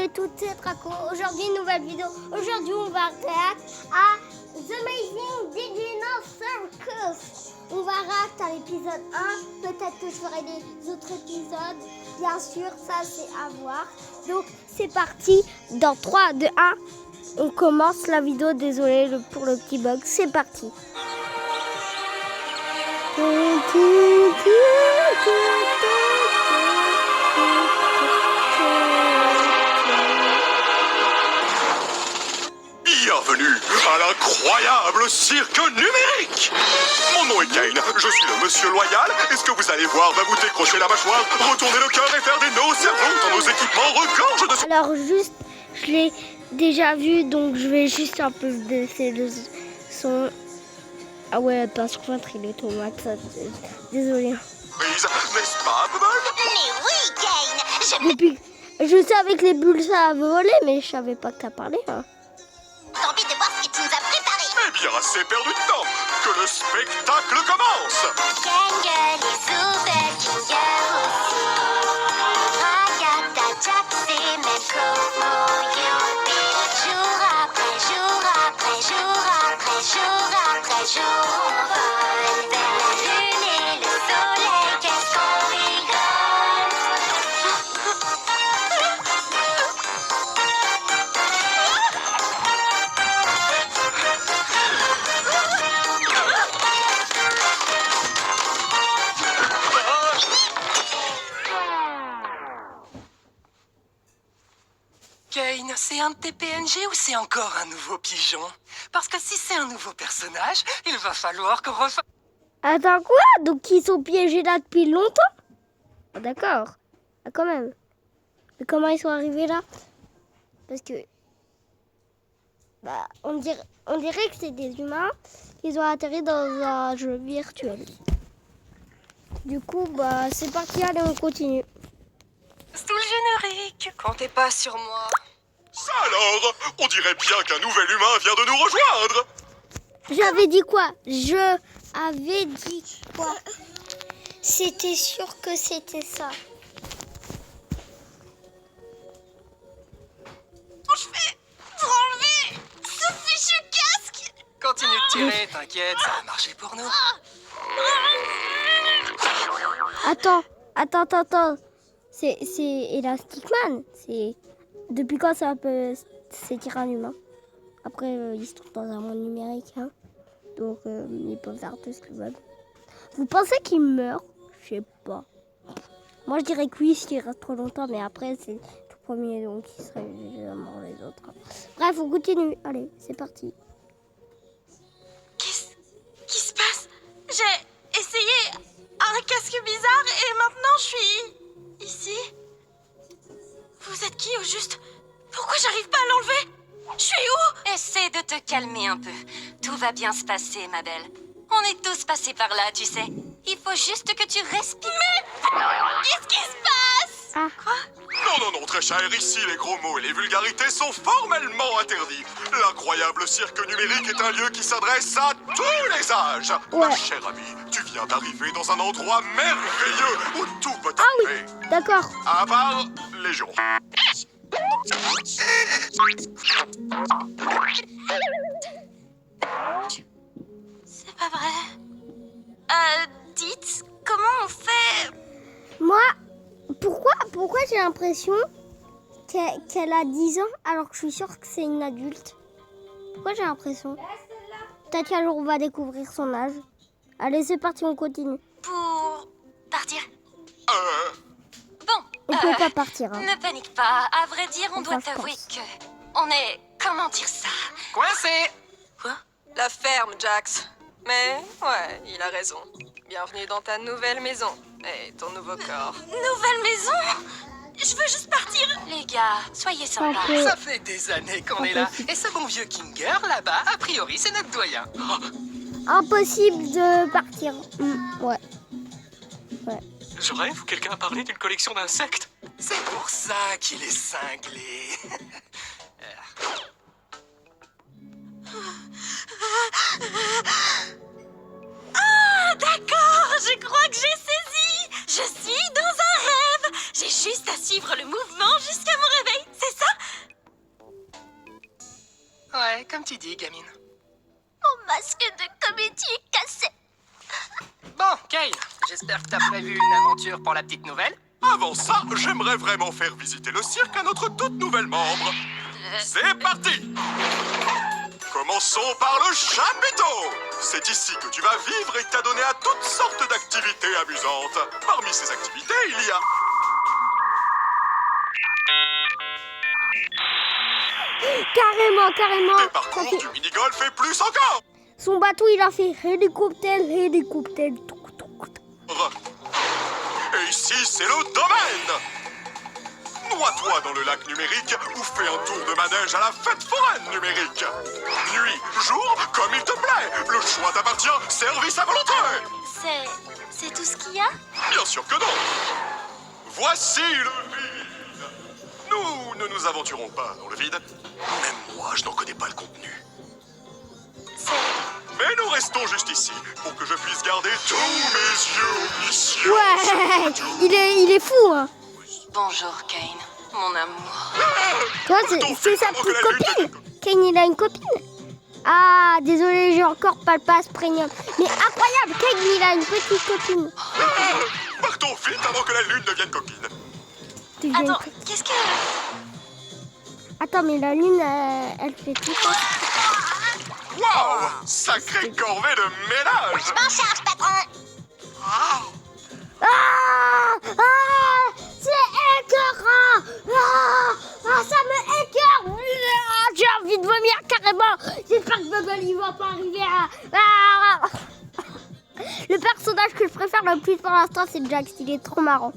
et toutes, c'est Draco. Aujourd'hui, nouvelle vidéo. Aujourd'hui, on va réagir à The Amazing Dinosaur Circus. On va réagir à l'épisode 1. Peut-être que je ferai des autres épisodes. Bien sûr, ça, c'est à voir. Donc, c'est parti. Dans 3, 2, 1, on commence la vidéo. Désolé pour le petit bug. C'est parti. Bienvenue à l'incroyable cirque numérique. Mon nom est Kane, je suis le monsieur loyal, et ce que vous allez voir va vous décrocher la mâchoire, retourner le cœur et faire des nœuds au cerveau quand nos équipements regorgent de... Alors juste, je l'ai déjà vu, donc je vais juste un peu baisser le son. Ah ouais, parce que il est au max, désolé. N'est-ce pas, Bubble? Mais oui, Kane, Depuis, je savais que les bulles ça volait, mais je savais pas que t'as parlé. Hein. j'ai envie de voir ce que tu nous as préparé. Eh bien, assez perdu de temps, que le spectacle commence. Jungle et Zoubel, Ginger aussi. Agatha, Jax et Melko, Youpi. Jour après jour après jour après jour après jour, on vole vers la lune et le soleil. Qu'est-ce qu'on rigole! Kane, c'est un de tes PNG ou c'est encore un nouveau pigeon? Parce que si c'est un nouveau personnage, il va falloir qu'on refasse... Attends quoi? Donc ils sont piégés là depuis longtemps? Ah, d'accord. Ah, quand même. Mais comment ils sont arrivés là? Parce que on dirait que c'est des humains qui ont atterri dans un jeu virtuel. Du coup, c'est parti, allez, on continue. Sous le générique. Comptez pas sur moi. Ça alors, on dirait bien qu'un nouvel humain vient de nous rejoindre. J'avais dit quoi? Je avais dit quoi? C'était sûr que c'était ça. Je fais pour enlever ce fichu casque. Continue de tirer, t'inquiète, ça va marcher pour nous. Attends. C'est Elastic Man. C'est depuis quand ça peut s'étirer un humain? Après, ils se trouvent dans un monde numérique, hein. Donc ils peuvent faire tout ce qu'ils veulent. Vous pensez qu'il meurt? Je sais pas. Moi, je dirais que oui, s'il reste trop longtemps, mais après, c'est tout premier, donc il serait déjà mort les autres. Bref, on continue. Allez, c'est parti. Qu'est-ce qui se passe? J'ai essayé un casque bizarre et maintenant je suis ici. Vous êtes qui au juste? Pourquoi j'arrive pas à l'enlever? Je suis où? Essaie de te calmer un peu. Tout va bien se passer, ma belle. On est tous passés par là, tu sais. Il faut juste que tu respires. Qu'est-ce qui se passe? Ah. Non, très cher, ici les gros mots et les vulgarités sont formellement interdits. L'incroyable cirque numérique est un lieu qui s'adresse à tous les âges. Ma chère amie, tu viens d'arriver dans un endroit merveilleux où tout peut arriver. D'accord. À part les gens. C'est pas vrai. Dites, comment on fait? Moi, pourquoi j'ai l'impression qu'elle a 10 ans alors que je suis sûre que c'est une adulte? Pourquoi j'ai l'impression? Peut-être qu'un jour on va découvrir son âge. Allez, c'est parti, on continue. Pour partir. On peut pas partir. Hein. Ne panique pas. À vrai dire, on On doit va t'avouer France. que... On est... Comment dire ça? Coincé. Quoi? La ferme, Jax. Mais, ouais, il a raison. Bienvenue dans ta nouvelle maison et ton nouveau corps. Nouvelle maison? Je veux juste partir. Les gars, soyez sympas. Ok. Ça fait des années qu'on est là. Et ce bon vieux Kinger, là-bas, a priori, c'est notre doyen. Oh, Impossible de partir. Ouais. je rêve ou quelqu'un a parlé d'une collection d'insectes? C'est pour ça qu'il est cinglé. Ah, d'accord, je crois que j'ai saisi. Je suis dans un rêve. J'ai juste à suivre le mouvement jusqu'à mon réveil, c'est ça? comme tu dis, gamine. Mon masque de comédie est cassé. Bon, Kane, j'espère que t'as prévu une aventure pour la petite nouvelle. Avant ça, j'aimerais vraiment faire visiter le cirque à notre toute nouvelle membre. C'est parti! Commençons par le chapiteau! C'est ici que tu vas vivre et t'adonner à toutes sortes d'activités amusantes. Parmi ces activités, il y a... Carrément. des parcours, du mini-golf et plus encore! Son bateau, il a fait hélicoptère. Et ici, c'est le domaine! Noie-toi dans le lac numérique ou fais un tour de manège à la fête foraine numérique. Nuit, jour, comme il te plaît. Le choix t'appartient, service à volonté. C'est tout ce qu'il y a? Bien sûr que non. Voici le vide. Nous ne nous aventurons pas dans le vide. Même moi, je n'en connais pas le contenu. Mais nous restons juste ici pour que je puisse garder tous mes yeux ici. Ouais, il est fou, hein. Bonjour, Kane, mon amour. Toi, c'est sa petite copine. Kane, il a une copine. Ah, désolé, j'ai encore pas le pass premium. Mais incroyable, Kane, il a une petite copine. Partons vite avant que la lune devienne copine. Attends, qu'est-ce que... Attends, mais la lune, elle fait tout ça. Waouh! Sacrée corvée de ménage! Je m'en charge, patron. C'est écœurant. Ça me écœure. J'ai envie de vomir carrément. J'espère que Bubble il va pas arriver à... Le personnage que je préfère le plus pour l'instant, c'est Jax. Il est trop marrant.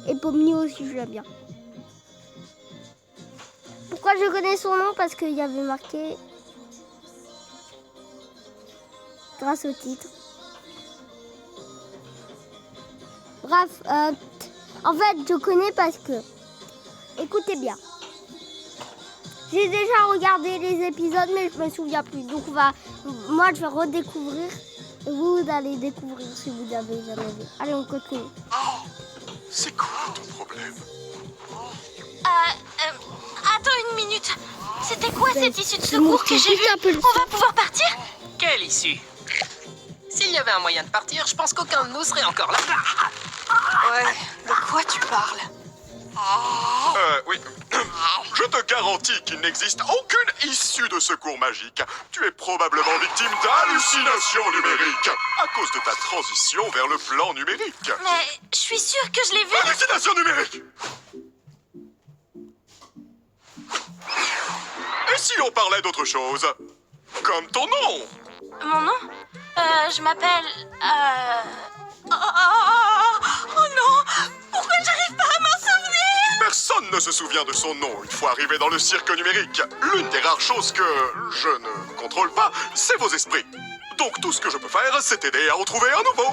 Et Pomni aussi, je l'aime bien. Pourquoi je connais son nom? Parce qu'il y avait marqué... grâce au titre. Bref, en fait, je connais parce que... Écoutez bien. J'ai déjà regardé les épisodes, mais je me souviens plus. Donc, moi, je vais redécouvrir. Et vous allez découvrir si vous avez jamais vu. Allez, on continue. C'est quoi ton problème? Attends une minute. C'était quoi cette issue de secours que j'ai vue? On va pouvoir partir? Quelle issue? S'il y avait un moyen de partir, je pense qu'aucun de nous serait encore là. Ouais, de quoi tu parles? Oui. Je te garantis qu'il n'existe aucune issue de secours magique. Tu es probablement victime d'hallucinations numériques à cause de ta transition vers le plan numérique. Mais je suis sûre que je l'ai vu. Hallucination numérique! Et si on parlait d'autre chose? Comme ton nom? Mon nom? Je m'appelle... Oh non! Pourquoi j'arrive pas à m'en souvenir? Personne ne se souvient de son nom une fois arrivé dans le cirque numérique. L'une des rares choses que je ne contrôle pas, c'est vos esprits. Donc tout ce que je peux faire, c'est t'aider à retrouver un nouveau.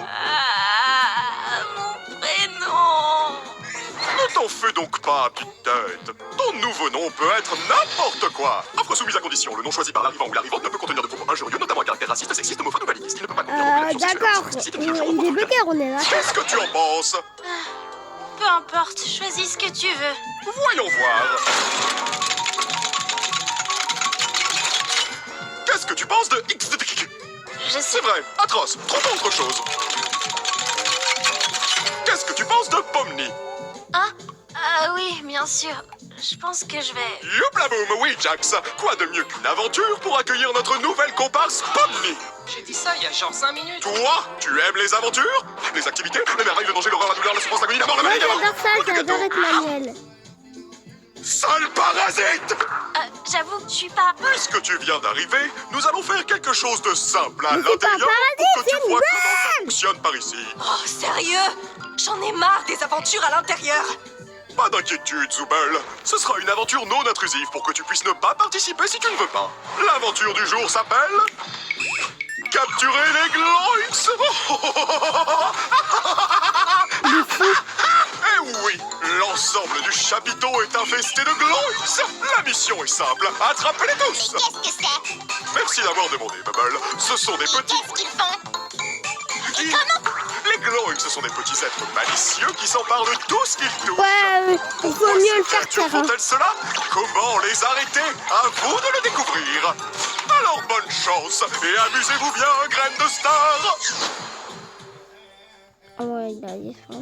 Mon prénom... Ne t'en fais donc pas, petite tête. Ton nouveau nom peut être n'importe quoi. Offre soumise à condition. Le nom choisi par l'arrivant ou l'arrivante ne peut contenir de propos injurieux, notamment un caractère raciste, sexiste, homophobe ou validiste. Il ne peut pas contenir de population sexuelle, D'accord. explicite, Il violente, est bugué, on est là. Qu'est-ce que tu en penses? Peu importe, choisis ce que tu veux. Voyons voir. Qu'est-ce que tu penses de X? Je sais... C'est vrai, atroce, trop autre chose. Qu'est-ce que tu penses de Pomni? Oui, bien sûr. Je pense que je vais... Youpla boum, oui Jax. Quoi de mieux qu'une aventure pour accueillir notre nouvelle comparse Pomni? J'ai dit ça il y a genre 5 minutes. Toi, tu aimes les aventures? Les activités? Les merveilles, le danger, l'horreur, la douleur, la souffrance, l'agonie, la mort, le Moi, maladie, la mort. j'adore ça, j'adore être Manuel. Sale parasite! J'avoue que je suis pas... Puisque tu viens d'arriver, nous allons faire quelque chose de simple à Mais c'est pas un l'intérieur paradis, pour que c'est tu une vois comment ça fonctionne par ici. Oh, sérieux? J'en ai marre des aventures à l'intérieur. Pas d'inquiétude, Zoubel. Ce sera une aventure non intrusive pour que tu puisses ne pas participer si tu ne veux pas. L'aventure du jour s'appelle... Capturer les Gloinks. Eh oui, l'ensemble du chapiteau est infesté de Gloinks. La mission est simple, attrapez-les tous. Qu'est-ce que c'est? Merci d'avoir demandé, Bubble. Ce sont des petits... Qu'est-ce qu'ils font? Les Gloinks, ce sont des petits êtres malicieux qui s'emparent de tout ce qu'ils touchent. Ouais, il faut Pourquoi mieux ces le faire créatures taire. Hein. font-elles cela? Comment les arrêter? À vous de le découvrir. Alors bonne chance et amusez-vous bien, graine de star. Ah ouais, il a dit ça.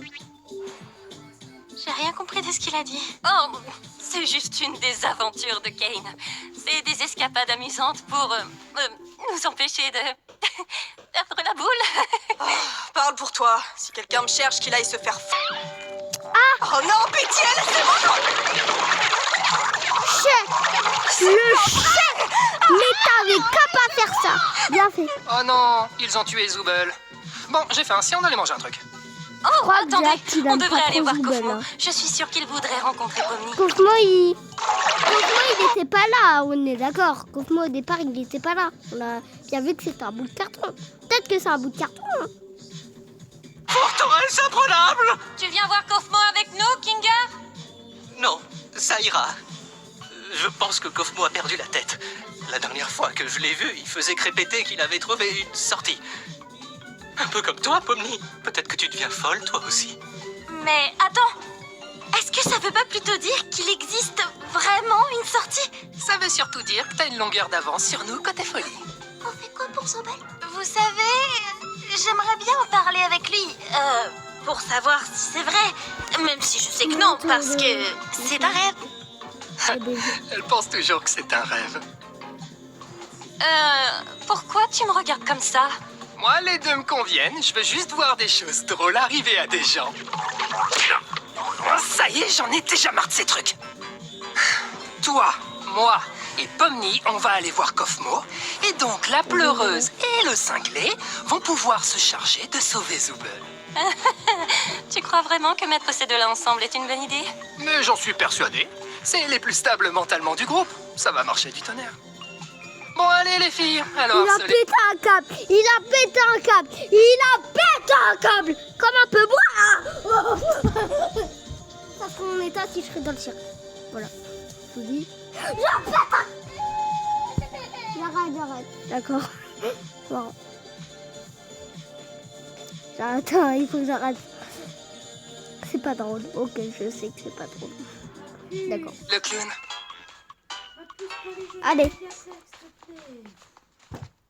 J'ai rien compris de ce qu'il a dit. Oh, c'est juste une des aventures de Kane. C'est des escapades amusantes pour nous empêcher de perdre la boule. Parle pour toi. Si quelqu'un me cherche, qu'il aille se faire Oh non, pitié, laissez-moi. Chef, le chef. Mais t'avais qu'à pas faire ça. Bien fait. Oh non, ils ont tué Zooble. Bon, j'ai faim, si on allait manger un truc. Oh, crois que attendez, Jack, il on aime devrait pas aller trop voir Zooble, Cosmo. hein. Je suis sûre qu'il voudrait rencontrer Pomni. Cosmo, il était pas là, on est d'accord. Cosmo, au départ, il était pas là. On a bien vu que c'était un bout de carton. Peut-être que c'est un bout de carton. Hein. Forteresse imprenable! Tu viens voir Cosmo avec nous, Kinga? Non, ça ira. Je pense que Cosmo a perdu la tête. La dernière fois que je l'ai vu, il faisait crépéter qu'il avait trouvé une sortie. Un peu comme toi, Pomni. Peut-être que tu deviens folle, toi aussi. Mais attends, est-ce que ça veut pas plutôt dire qu'il existe vraiment une sortie? Ça veut surtout dire que t'as une longueur d'avance sur nous côté folie. On fait quoi pour s'en battre? Vous savez, j'aimerais bien en parler avec lui. Pour savoir si c'est vrai. Même si je sais que non, parce que c'est un rêve. Elle pense toujours que c'est un rêve. Pourquoi tu me regardes comme ça? Moi, les deux me conviennent. Je veux juste voir des choses drôles arriver à des gens. Ça y est, j'en ai déjà marre de ces trucs. Toi, moi et Pomni, on va aller voir Cosmo. Et donc, la pleureuse et le cinglé vont pouvoir se charger de sauver Zooble. Tu crois vraiment que mettre ces deux-là ensemble est une bonne idée? Mais j'en suis persuadé. C'est les plus stables mentalement du groupe. Ça va marcher du tonnerre. Bon, allez, les filles. Alors, Il a pété un câble. Il a pété un câble. Il a pété un câble. Comme un peu moi. Ça serait mon état si je serais dans le cirque. Voilà. Je vous dis. J'arrête. D'accord. Bon. J'arrête. Il faut que j'arrête. C'est pas drôle. Ok, je sais que c'est pas drôle. D'accord. Le clown. Allez.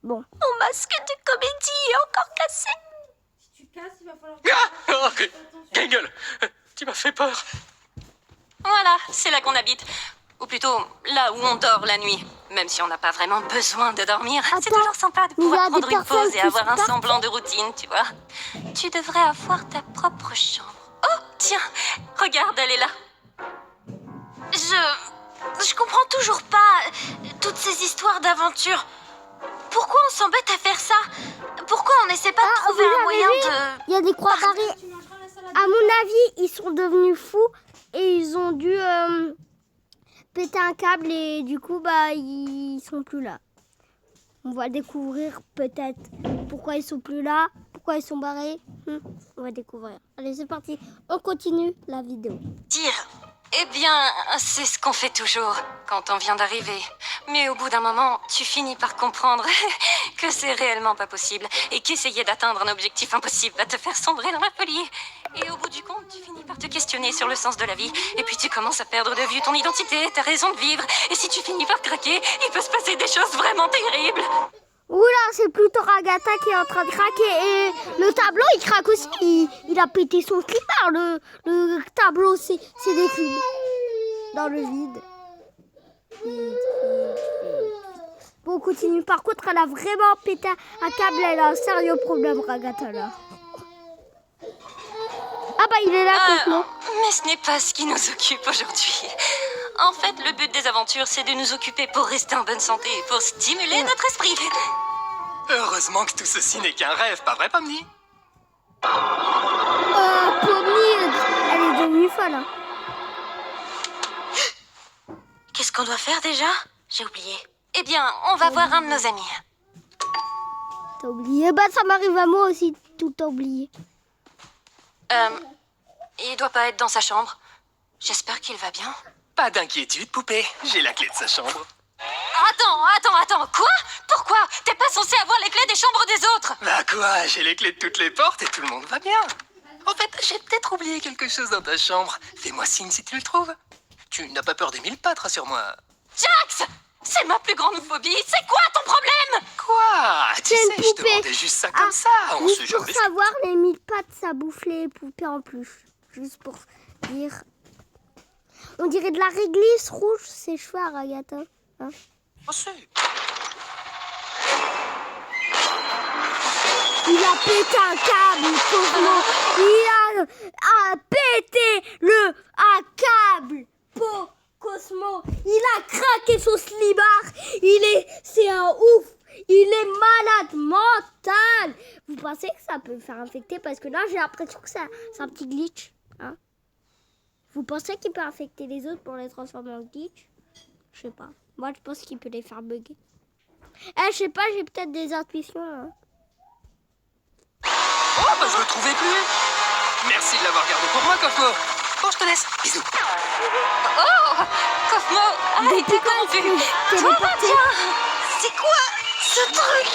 Bon. Mon masque de comédie est encore cassé. Ah oh, Gangle, tu m'as fait peur. Voilà, c'est là qu'on habite. Ou plutôt, là où on dort la nuit. Même si on n'a pas vraiment besoin de dormir. C'est Attends, toujours sympa de il y a pouvoir des prendre une personnes pause et qui avoir se un partent. semblant de routine, tu vois. Tu devrais avoir ta propre chambre. Oh, tiens, regarde, elle est là. Je comprends toujours pas toutes ces histoires d'aventure. Pourquoi on s'embête à faire ça? Pourquoi on n'essaie pas de trouver vous un avez moyen vu de... Il y a des croix barrées. À mon avis, ils sont devenus fous et ils ont dû péter un câble et du coup, ils sont plus là. On va découvrir peut-être pourquoi ils sont plus là, pourquoi ils sont barrés. On va découvrir. Allez, c'est parti. On continue la vidéo. Dire. Eh bien, c'est ce qu'on fait toujours quand on vient d'arriver. Mais au bout d'un moment, tu finis par comprendre que c'est réellement pas possible et qu'essayer d'atteindre un objectif impossible va te faire sombrer dans la folie. Et au bout du compte, tu finis par te questionner sur le sens de la vie. Et puis tu commences à perdre de vue ton identité, ta raison de vivre. Et si tu finis par craquer, il peut se passer des choses vraiment terribles. Oula, c'est plutôt Ragata qui est en train de craquer et le tableau il craque aussi. Il a pété son slipper. Le tableau c'est des cubes dans le vide. Bon, on continue. Par contre, elle a vraiment pété un câble. Elle a un sérieux problème, Ragata là. Ah il est là, Cosmo. Mais ce n'est pas ce qui nous occupe aujourd'hui. En fait, le but des aventures, c'est de nous occuper pour rester en bonne santé, pour stimuler notre esprit. Heureusement que tout ceci n'est qu'un rêve, pas vrai, Pomni? Pomni, elle est devenue folle. Hein. Qu'est-ce qu'on doit faire déjà? J'ai oublié. Eh bien, on va voir un de nos amis. T'as oublié? Ça m'arrive à moi aussi, tout oublié. Il doit pas être dans sa chambre. J'espère qu'il va bien. Pas d'inquiétude, poupée. J'ai la clé de sa chambre. Attends, quoi? Pourquoi? T'es pas censé avoir les clés des chambres des autres? Bah quoi, j'ai les clés de toutes les portes et tout le monde va bien. En fait, j'ai peut-être oublié quelque chose dans ta chambre. Fais-moi signe si tu le trouves. Tu n'as pas peur des 1000 pattes, rassure-moi. Jax! C'est ma plus grande phobie. C'est quoi ton problème? Quoi? Tu C'est une sais, je poupée. demandais juste ça comme ça. On Juste sait pour jamais. savoir, les 1000 pattes, ça bouffe les poupées en plus. Juste pour dire. On dirait de la réglisse rouge, ses cheveux à Ragata. Hein? Oh, c'est- Il a pété un câble, Cosmo. Il a pété un câble, Cosmo. Il a craqué son slibard. C'est un ouf. Il est malade mental. Vous pensez que ça peut le faire infecter? Parce que là, j'ai l'impression que c'est un petit glitch. Hein? Vous pensez qu'il peut infecter les autres pour les transformer en glitch? Je sais pas. Moi, je pense qu'il peut les faire bugger. Je sais pas, j'ai peut-être des intuitions. Hein. Oh, bah je le trouvais plus. Merci de l'avoir gardé pour moi, Cofmo. Bon, je te laisse. Bisous. Oh, Cosmo, arrête, Depuis comment quand tu... est-ce que t'es déporté? C'est quoi ce truc?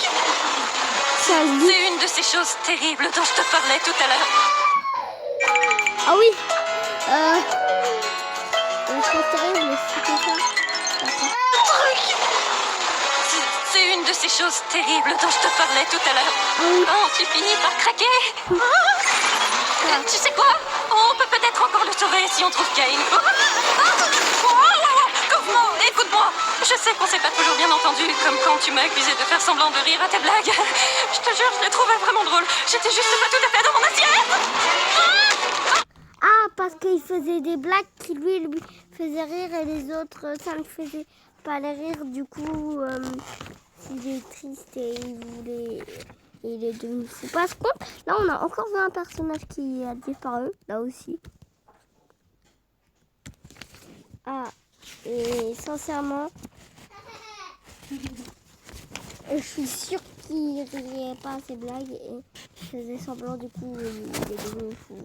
Ça se dit. C'est une de ces choses terribles dont je te parlais tout à l'heure. Ah oui. Je pense terrible, mais c'était ça. D'accord. C'est une de ces choses terribles dont je te parlais tout à l'heure. Ah oui. Quand tu finis par craquer. Tu sais quoi? On peut peut-être encore le sauver si on trouve Cain. Cosmo, écoute-moi. Je sais qu'on s'est pas toujours bien entendu, comme quand tu m'as accusé de faire semblant de rire à tes blagues. Je te jure, je les trouvais vraiment drôles. J'étais juste pas tout à fait dans mon assiette. Ah, parce qu'il faisait des blagues qui lui faisaient rire et les autres, ça ne faisait pas les rire. Du coup, il est triste et il est devenu fou. Parce que là, on a encore vu un personnage qui a disparu, là aussi. Ah, et sincèrement, je suis sûre qu'il riait pas à ses blagues et faisait semblant, du coup, il est devenu fou.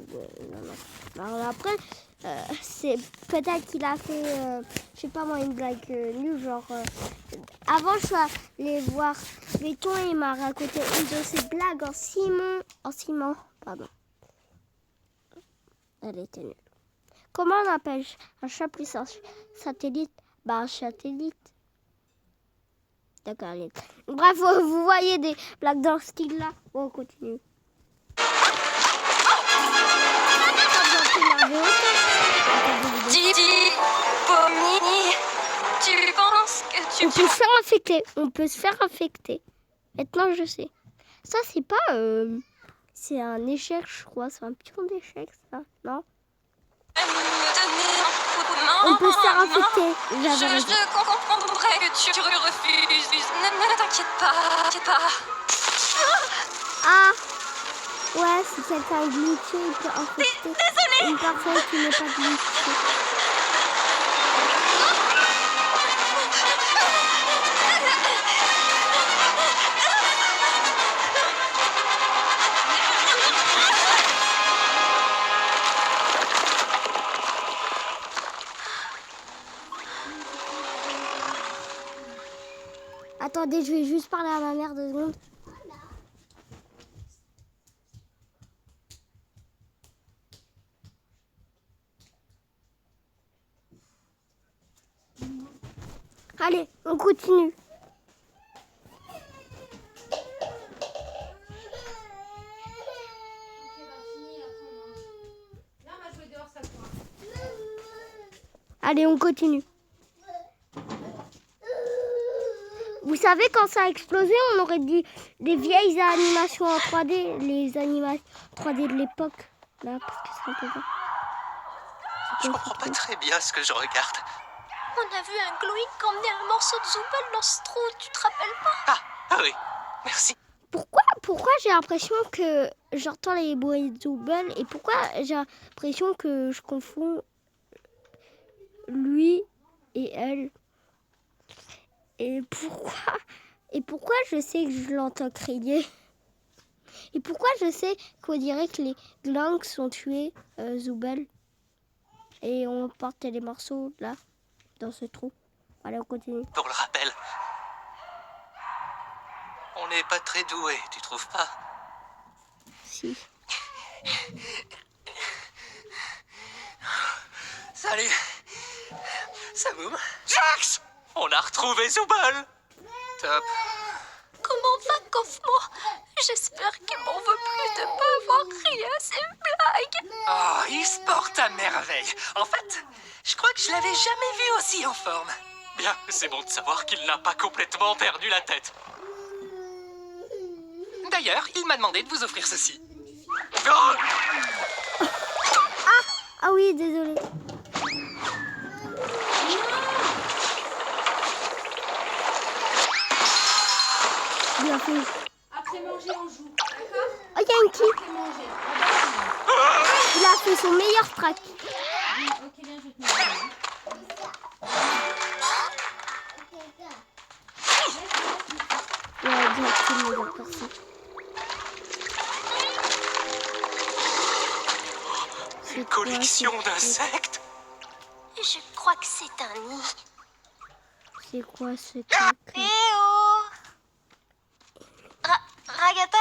Non. Alors après, c'est peut-être qu'il a fait, je sais pas moi, une blague nulle, genre... avant, je suis allée voir Béton et il m'a raconté une de ses blagues en ciment, pardon. Elle était nulle. Comment on appelle un chat plus un satellite? Bah, un satellite. D'accord, allez. Bref, vous voyez des blagues dans ce style-là. Bon, on continue. Didi, Pomni, tu penses que tu On peut se faire infecter. On peut se faire infecter. Maintenant, je sais. Ça, c'est pas... c'est un échec, je crois. C'est un pion d'échec, ça. Non? On peut se faire infecter. J'avais raison. Je comprendrais que tu refuses. Ne t'inquiète pas. Ah! Ouais, si quelqu'un est glitché, il peut infecter une personne qui n'est pas glitchée. Attendez, je vais juste parler à ma mère 2 secondes. Allez, on continue. Allez, on continue. Vous savez, quand ça a explosé, on aurait dit des vieilles animations en 3D, les animations 3D de l'époque. Là, parce que c'est un peu... Je comprends pas très bien ce que je regarde. On a vu un Gloink emmener un morceau de Zoubel dans ce trou, tu te rappelles pas? Ah oui, merci. Pourquoi j'ai l'impression que j'entends les bruits de Zoubel et pourquoi j'ai l'impression que je confonds lui et elle? Et pourquoi je sais que je l'entends crier? Et pourquoi je sais qu'on dirait que les Glonks ont tué Zoubel? Et on portait les morceaux là, dans ce trou. Allez, on continue. Pour le rappel, on n'est pas très doués, tu trouves pas? Si. Salut. Samoum. Jax! On a retrouvé Zooble. Top. Comment va Cosmo? J'espère qu'il m'en veut plus de pas avoir ri à ces blagues. Oh, il se porte à merveille. En fait, je crois que je l'avais jamais vu aussi en forme. Bien, c'est bon de savoir qu'il n'a pas complètement perdu la tête. D'ailleurs, il m'a demandé de vous offrir ceci. Oh, Ah oui, désolé. Bien fait. Après manger, on joue. D'accord? Oh, il y a une qui? Après manger. Il a fait son meilleur track. Ok, bien, je te mets. Ouais, direct, c'est le meilleur perso. une collection d'insectes. Je crois que c'est un nid. C'est quoi ce truc? Eh oh Ragata?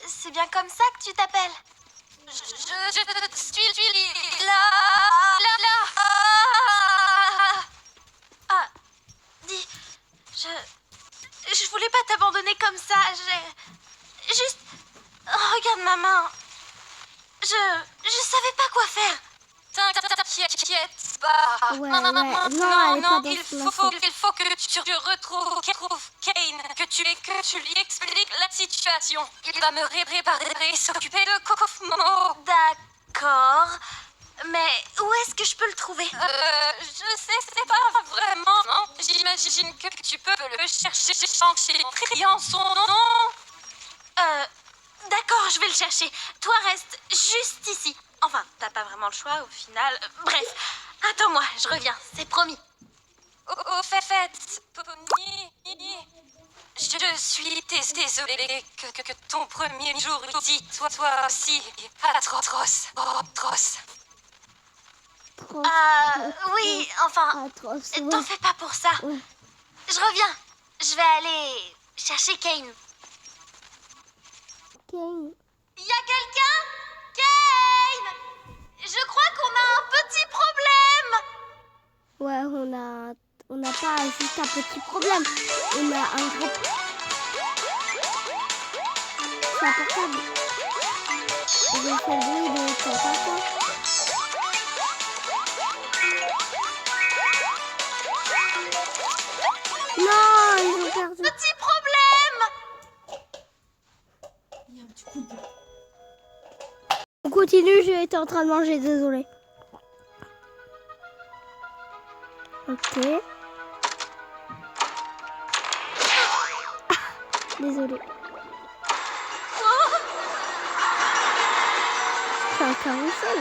C'est bien comme ça que tu t'appelles? Je suis là. Ah, dis, je voulais pas t'abandonner comme ça. J'ai juste, regarde ma main. Je savais pas quoi faire. T'inquiète pas. Ouais, Non, ouais. Non, elle est pas dans il ce faut morceau. que tu retrouves Kane, que tu lui expliques la situation. Il va me réparer et s'occuper de Cosmo. D'accord. Mais où est-ce que je peux le trouver? Je sais, c'est pas vraiment, non? J'imagine que tu peux le chercher en criant son nom. D'accord, je vais le chercher. Toi, reste juste ici. Enfin, t'as pas vraiment le choix au final. Bref, attends-moi, je reviens, c'est promis. Au fait, Pony, je suis désolée que ton premier jour ici, toi aussi, atroce. Oui, enfin, Atroce, t'en ouais. fais pas pour ça. Ouais. Je reviens. Je vais aller chercher Kane. Kane. Y a quelqu'un? Kane! Je crois qu'on a un petit problème. Ouais, on n'a pas juste un petit problème. On a un gros. C'est un portable. Ils ont fait le bruit de ton papa. Non, ils ont perdu. Petit problème. On continue, j'étais en train de manger, désolé. Ok. Ah, désolé. C'est un carrousel.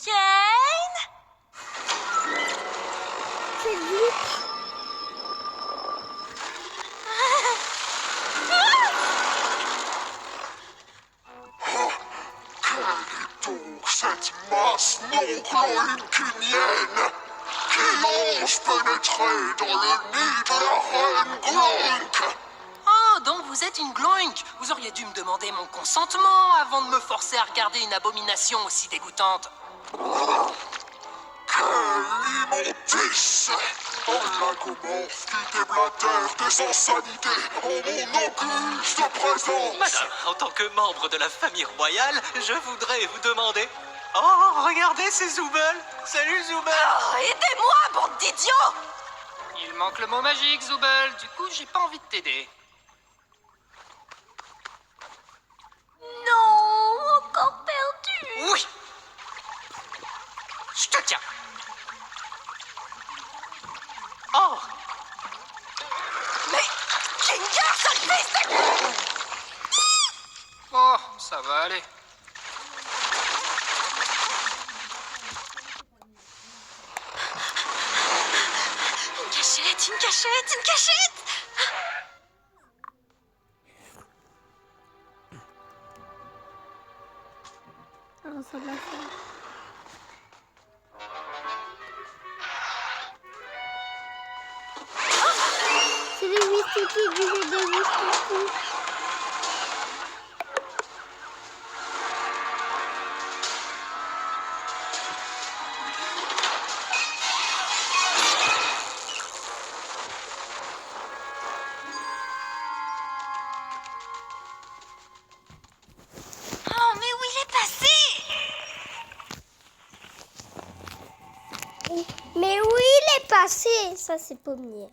Kane? C'est glitch. Donc cette masse non cloïncunienne qui ose pénétrer dans le nid de la reine Gloink. Oh, donc vous êtes une gloink. Vous auriez dû me demander mon consentement avant de me forcer à regarder une abomination aussi dégoûtante. Quelle immondice! Un lagomorphe qui déblatère des insanités en mon auguste présence! Madame, en tant que membre de la famille royale, je voudrais vous demander... Oh, regardez, c'est Zooble. Salut, Zooble. Oh, aidez-moi, bande d'idiots! Il manque le mot magique, Zooble. Du coup, j'ai pas envie de t'aider. Non, encore perdu. Oui. Je te tiens. Oh, Mais Kinga, ça fait... Oh, ça va aller. Une cachette. Alors, ça va faire. C'est les mystiques du jeu de mystiques. passé. Ça, c'est Pomnier.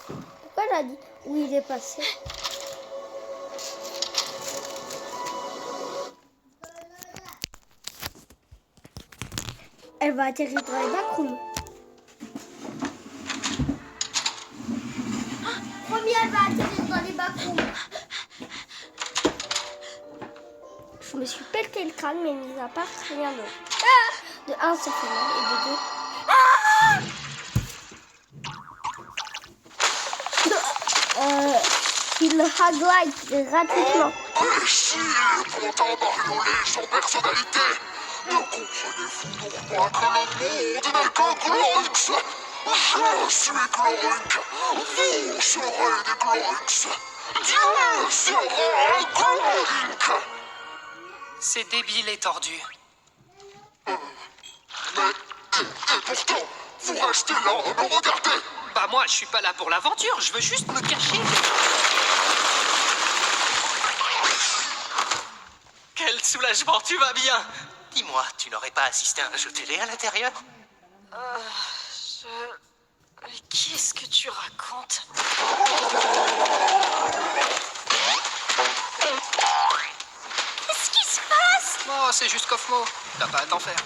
Pourquoi elle a dit où il est passé? Elle va atterrir dans les backrooms. Premier, elle va atterrir dans les backrooms. Je me suis pelleté le crâne, mais mis à part, rien d'autre. De 1, ça fait mal, et de 2... Il haglite gratuitement. Imbécile, pourtant bariolé sans personnalité. Ne comprenez-vous donc pas que le monde n'est qu'un Glorix? Je suis Glorix. Vous serez des Glorix. Dieu sera un Glorix. C'est débile et tordu. Mais, et pourtant, vous restez là à me regarder. Bah moi, je suis pas là pour l'aventure, je veux juste me cacher. Quel soulagement, tu vas bien. Dis-moi, tu n'aurais pas assisté à un jeu télé à l'intérieur? Mais qu'est-ce que tu racontes? Qu'est-ce qui se passe? Oh, c'est juste Kofmo. T'as pas à t'en faire.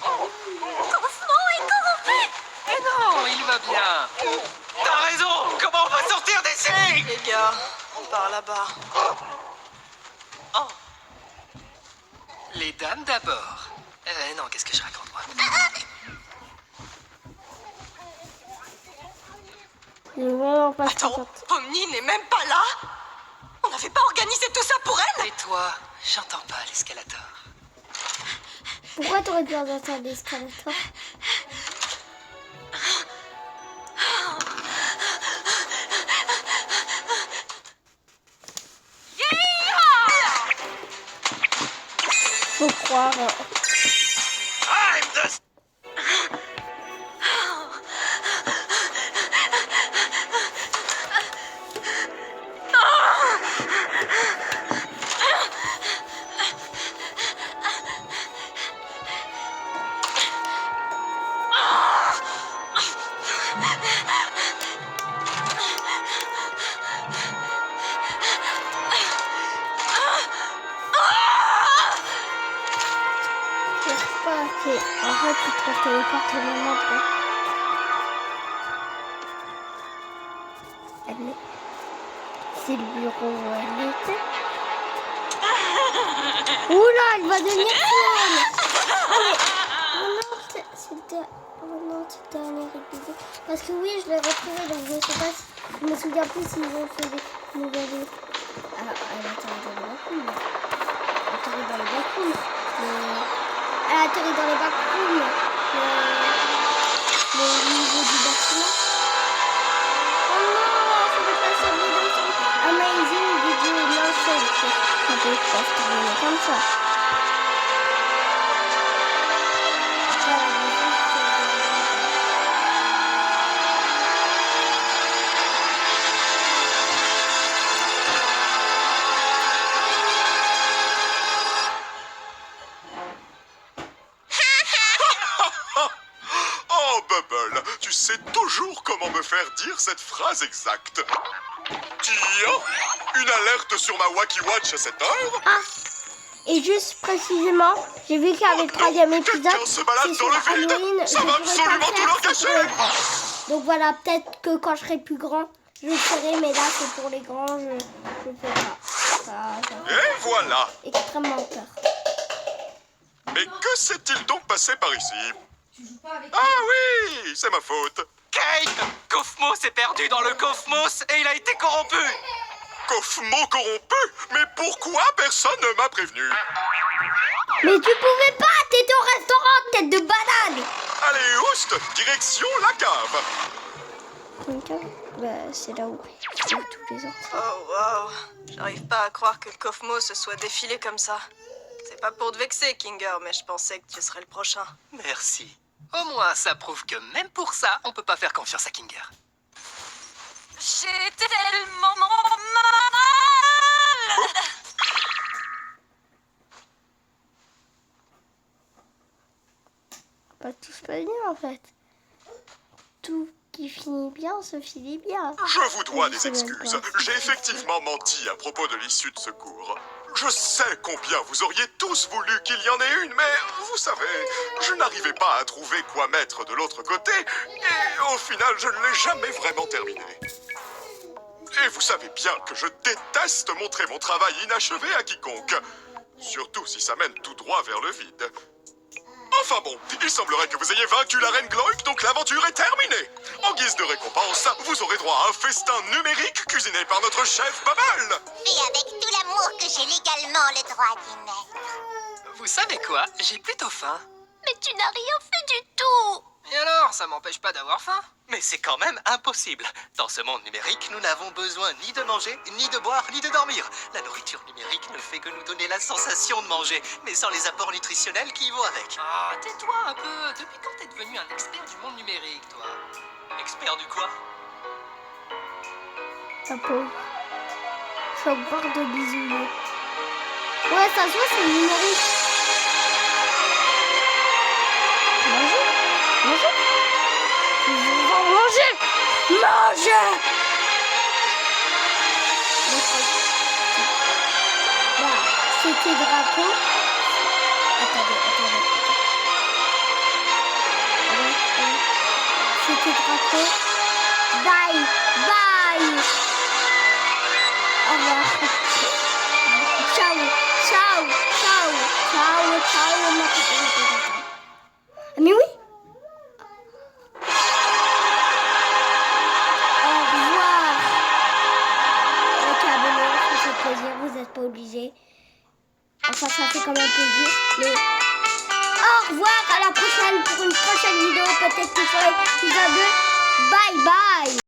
Kaufmo est corrompu! Mais non, il va bien. T'as raison. Comment on va sortir d'ici? Les gars, on part là-bas. Oh, Les dames d'abord. Non, qu'est-ce que je raconte, moi? Je vais vraiment pas Attends, contente. Pomni n'est même pas là? On n'avait pas organisé tout ça pour elle? Et toi, j'entends pas l'escalator. Pourquoi t'aurais pu entendre l'escalator? Faut croire. I'm the... En fait, tu te téléportes au même endroit. C'est le bureau où elle était. Oula, elle va devenir folle. Oh non, c'est le dernier épisode. Parce que oui, je l'ai retrouvé, donc je sais pas si... Je me souviens plus s'ils ont fait des nouvelles... Ah, elle atterrit dans les backrooms. Elle atterrit dans les backrooms. Elle atterrit dans les backrooms. Le niveau du bâtiment. Oh non, c'est le passage de Amazing Video Motion. Ça peut pas se terminer comme ça. Oh, Bubble, tu sais toujours comment me faire dire cette phrase exacte. Tiens, une alerte sur ma Wacky Watch à cette heure. Ah, et juste précisément, j'ai vu qu'avec le troisième épisode, Quelqu'un se balade c'est dans sur le vide. Halloween, Ça je va pourrais pas absolument le tout faire, leur c'est pour gâcher. les grands. Donc voilà, peut-être que quand je serai plus grand, je le ferai, mais là c'est pour les grands, je fais pas. Ça Et voilà. fait extrêmement peur. Mais que s'est-il donc passé par ici? Tu joues pas avec Ah oui, c'est ma faute. Kate! Kofmo s'est perdu dans le Kofmos et il a été corrompu! Kofmo corrompu? Mais pourquoi personne ne m'a prévenu? Mais tu pouvais pas, t'étais au restaurant, tête de banane. Allez, oust, direction la cave. Bah, c'est là où il y a tous les enfants. Oh wow, j'arrive pas à croire que le Kofmo se soit défilé comme ça. C'est pas pour te vexer, Kinger, mais je pensais que tu serais le prochain. Merci. Au moins, ça prouve que même pour ça, on peut pas faire confiance à Kinger. J'ai tellement mal! Pas tout se passe bien en fait. qui finit bien se finit bien. Je vous dois Je des sais même excuses. pas. J'ai effectivement menti à propos de l'issue de ce cours. Je sais combien vous auriez tous voulu qu'il y en ait une, mais vous savez, je n'arrivais pas à trouver quoi mettre de l'autre côté, et au final, je ne l'ai jamais vraiment terminé. Et vous savez bien que je déteste montrer mon travail inachevé à quiconque, surtout si ça mène tout droit vers le vide. Enfin bon, il semblerait que vous ayez vaincu la reine Gloik, donc l'aventure est terminée. En guise de récompense, vous aurez droit à un festin numérique cuisiné par notre chef Bubble. Fait avec tout l'amour que j'ai légalement le droit d'y mettre. Vous savez quoi? J'ai plutôt faim. Mais tu n'as rien fait du tout. Et alors, ça m'empêche pas d'avoir faim? Mais c'est quand même impossible. Dans ce monde numérique, nous n'avons besoin ni de manger, ni de boire, ni de dormir. La nourriture numérique ne fait que nous donner la sensation de manger, mais sans les apports nutritionnels qui y vont avec. Ah, tais-toi un peu. Depuis quand t'es devenu un expert du monde numérique, toi? Expert du quoi? Ta pauvre. Je suis au bord de bisouiller. Ouais, ça se voit, c'est numérique. Manger. Manger. Manger. Manger. Là, c'était drapeau. Attendez. C'était drapeau. Bye. Bye. Au revoir. Ciao. Ciao. Ciao. Ciao. Ciao. Mais oui. Au revoir. Ok, abonnez-vous, ça fait plaisir. Vous n'êtes pas obligés. Enfin, ça fait quand même plaisir. Mais au revoir. À la prochaine pour une prochaine vidéo. Peut-être que sur l'épisode 2. Bye bye.